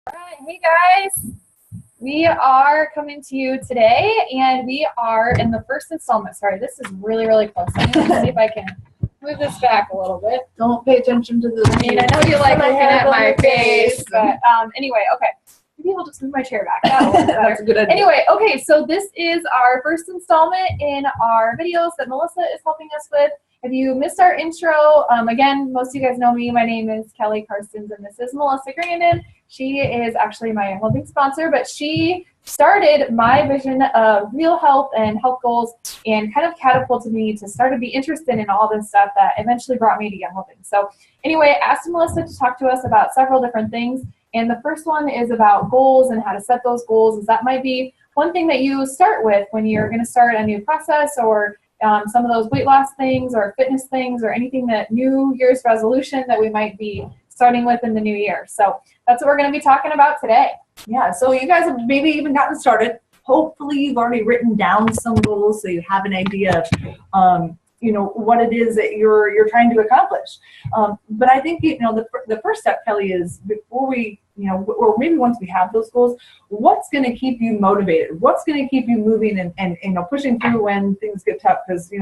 Alright, hey guys, we are coming to you today, and we are in the first installment. Sorry, this is really close. I'm going to see if I can move this back a little bit. Don't pay attention to the. I mean, I know you like looking at my face, but anyway, okay. Maybe I'll just move my chair back. That'll work better. That's a good idea. Anyway, okay, so this is our first installment in our videos that Melissa is helping us with. If you missed our intro, again, most of you guys know me. My name is Kelly Karstens, and this is Melissa Grandon. She is actually my holding sponsor, but she started my vision of real health and health goals and kind of catapulted me to start to be interested in all this stuff that eventually brought me to Young Holding. So anyway, I asked Melissa to talk to us about several different things. And the first one is about goals and how to set those goals. Is that might be one thing that you start with when you're going to start a new process, or some of those weight loss things or fitness things or anything that New Year's resolution that we might be starting with in the new year. So that's what we're going to be talking about today. Yeah, so you guys have maybe even gotten started. Hopefully you've already written down some goals so you have an idea of what it is that you're trying to accomplish. But I think the first step, Kelly, is before we or maybe once we have those goals, what's going to keep you motivated? What's going to keep you moving and pushing through when things get tough? Because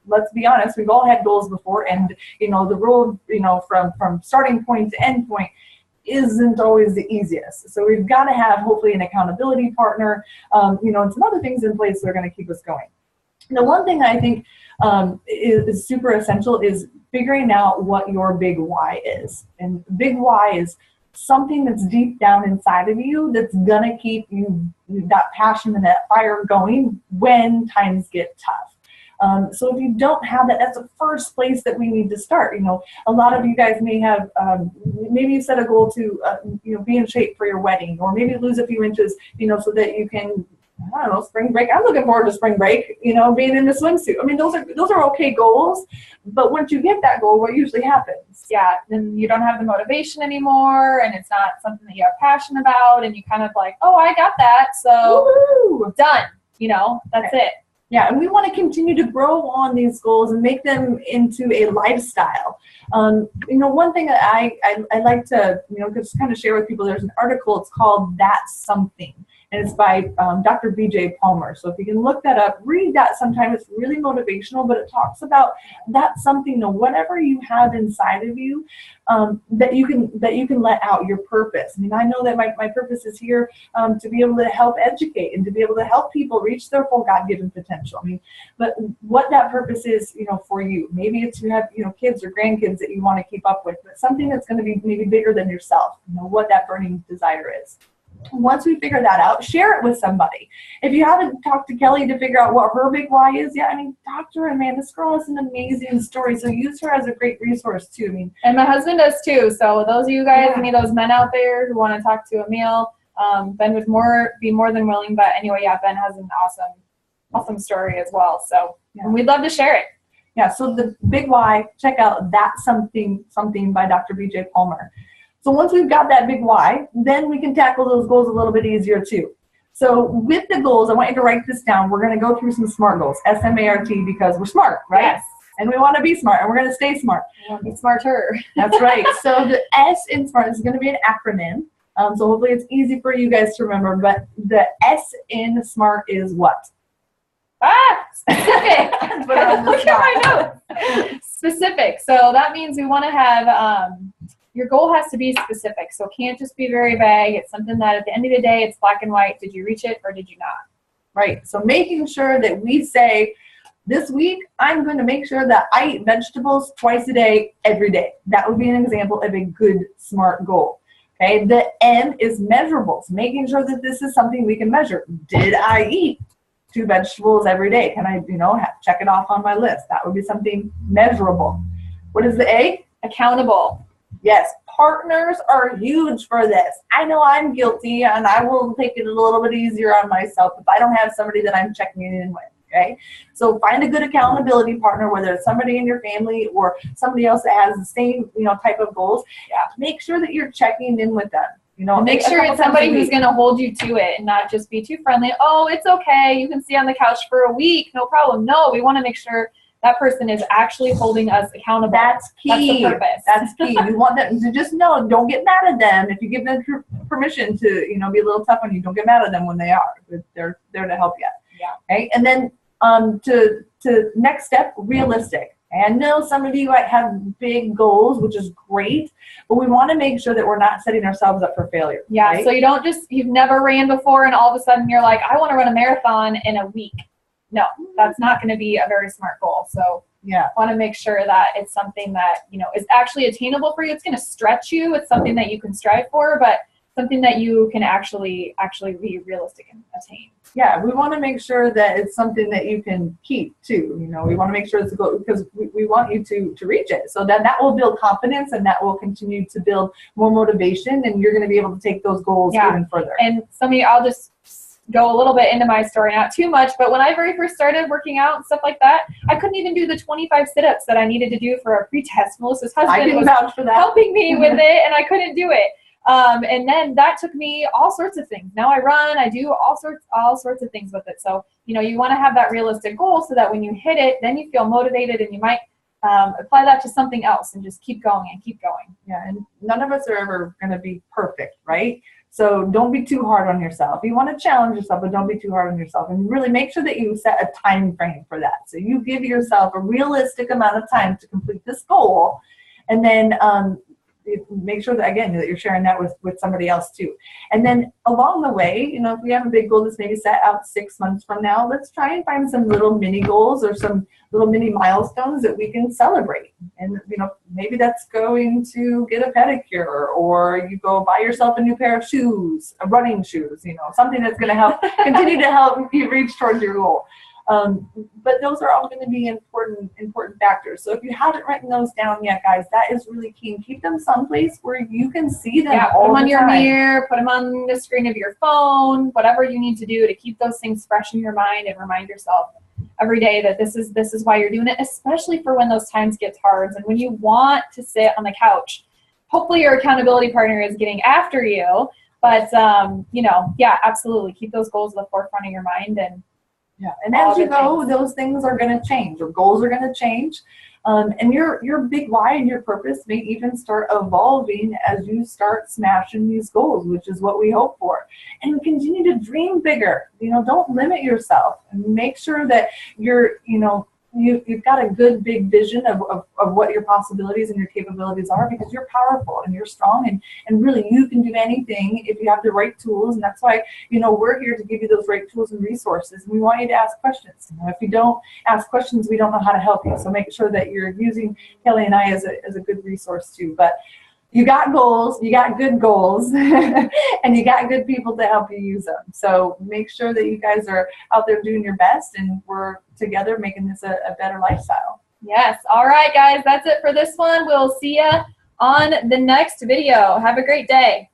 let's be honest, we've all had goals before, and the road from starting point to end point isn't always the easiest. So we've got to have hopefully an accountability partner, and some other things in place that are going to keep us going. The one thing I think is super essential is figuring out what your big why is. And big why is something that's deep down inside of you that's gonna keep you, that passion and that fire going when times get tough. So if you don't have that, that's the first place that we need to start. A lot of you guys may have, maybe you set a goal to, be in shape for your wedding, or maybe lose a few inches, so that you can, I don't know, spring break. I'm looking forward to spring break, being in the swimsuit. I mean, those are okay goals, but once you get that goal, what usually happens? Yeah, then you don't have the motivation anymore, and it's not something that you have passion about, and you kind of like, oh, I got that, so woo-hoo, done. That's it. Yeah, and we want to continue to grow on these goals and make them into a lifestyle. One thing that I like to, just kind of share with people, there's an article, it's called That's Something. And it's by Dr. B.J. Palmer. So if you can look that up, read that sometime. It's really motivational, but it talks about that's something, whatever you have inside of you, that you can let out, your purpose. I mean, I know that my purpose is here to be able to help educate and to be able to help people reach their full God-given potential. I mean, but what that purpose is, for you. Maybe it's you have, kids or grandkids that you want to keep up with, but something that's going to be maybe bigger than yourself, what that burning desire is. Once we figure that out, share it with somebody. If you haven't talked to Kelly to figure out what her big why is, talk to her, man. This girl has an amazing story, so use her as a great resource too. And my husband does too. So those of you guys, any of those men out there who want to talk to a male, Ben would be more than willing. But anyway, yeah, Ben has an awesome story as well. So we'd love to share it. Yeah. So the big why, check out That's Something by Dr. B.J. Palmer. So once we've got that big why, then we can tackle those goals a little bit easier too. So with the goals, I want you to write this down. We're going to go through some SMART goals, S-M-A-R-T, because we're smart, right? Yes. And we want to be smart, and we're going to stay smart. We want to be smarter. That's right. So the S in SMART is going to be an acronym. So hopefully it's easy for you guys to remember. But the S in SMART is what? Specific. Look at my notes. Specific. So that means we want to have your goal has to be specific. So it can't just be very vague. It's something that at the end of the day, it's black and white. Did you reach it or did you not? Right. So making sure that we say, this week, I'm going to make sure that I eat vegetables twice a day, every day. That would be an example of a good SMART goal. Okay. The M is measurables. Making sure that this is something we can measure. Did I eat 2 vegetables every day? Can I, check it off on my list? That would be something measurable. What is the A? Accountable. Yes, partners are huge for this. I know I'm guilty, and I will take it a little bit easier on myself if I don't have somebody that I'm checking in with, okay? So find a good accountability partner, whether it's somebody in your family or somebody else that has the same, type of goals. Yeah, make sure that you're checking in with them. And make sure it's somebody who's going to hold you to it and not just be too friendly. Oh, it's okay. You can stay on the couch for a week. No problem. No, we want to make sure that person is actually holding us accountable. That's key. That's the purpose. That's key. We want them to just know, don't get mad at them. If you give them permission to, you know, be a little tough on you, don't get mad at them when they are. They're there to help you. Yeah. Okay. And then to next step, realistic. I know some of you might have big goals, which is great, but we want to make sure that we're not setting ourselves up for failure. Yeah, right? so you've never ran before and all of a sudden you're like, I want to run a marathon in a week. No, that's not going to be a very smart goal. So yeah, I want to make sure that it's something that, you know, is actually attainable for you. It's going to stretch you. It's something that you can strive for, but something that you can actually be realistic and attain. Yeah, we want to make sure that it's something that you can keep too. You know, we want to make sure it's a goal because we want you to reach it. So that will build confidence and that will continue to build more motivation, and you're going to be able to take those goals even further. And I'll just go a little bit into my story, not too much, but when I very first started working out and stuff like that, I couldn't even do the 25 sit-ups that I needed to do for a pre-test. Melissa's husband was vouch for that. helping me with it, and I couldn't do it. And then that took me all sorts of things. Now I run, I do all sorts of things with it. So, you know, you want to have that realistic goal so that when you hit it, then you feel motivated and you might apply that to something else and just keep going and keep going. Yeah, and none of us are ever going to be perfect, right? So don't be too hard on yourself. You want to challenge yourself, but don't be too hard on yourself. And really make sure that you set a time frame for that. So you give yourself a realistic amount of time to complete this goal, and then make sure that, again, that you're sharing that with somebody else too. And then along the way, you know, if we have a big goal that's maybe set out 6 months from now, let's try and find some little mini goals or some little mini milestones that we can celebrate. And, you know, maybe that's going to get a pedicure, or you go buy yourself a new pair of shoes, running shoes, you know, something that's going to help continue to help you reach towards your goal. But those are all going to be important factors. So if you haven't written those down yet, guys, that is really key. Keep them someplace where you can see them all the time. Put them on your mirror, put them on the screen of your phone, whatever you need to do to keep those things fresh in your mind, and remind yourself every day that this is why you're doing it, especially for when those times get hard and when you want to sit on the couch. Hopefully your accountability partner is getting after you, but you know, yeah, absolutely. Keep those goals at the forefront of your mind. And as you go, those things are going to change. Your goals are going to change. And your big why and your purpose may even start evolving as you start smashing these goals, which is what we hope for. And continue to dream bigger. You know, don't limit yourself, and make sure that you've got a good big vision of what your possibilities and your capabilities are, because you're powerful and you're strong, and really you can do anything if you have the right tools. And that's why, you know, we're here to give you those right tools and resources. And we want you to ask questions. You know, if you don't ask questions, we don't know how to help you. So make sure that you're using Kelly and I as a good resource too. But you got goals, you got good goals, and you got good people to help you use them. So make sure that you guys are out there doing your best, and we're together making this a better lifestyle. Yes. All right, guys, that's it for this one. We'll see you on the next video. Have a great day.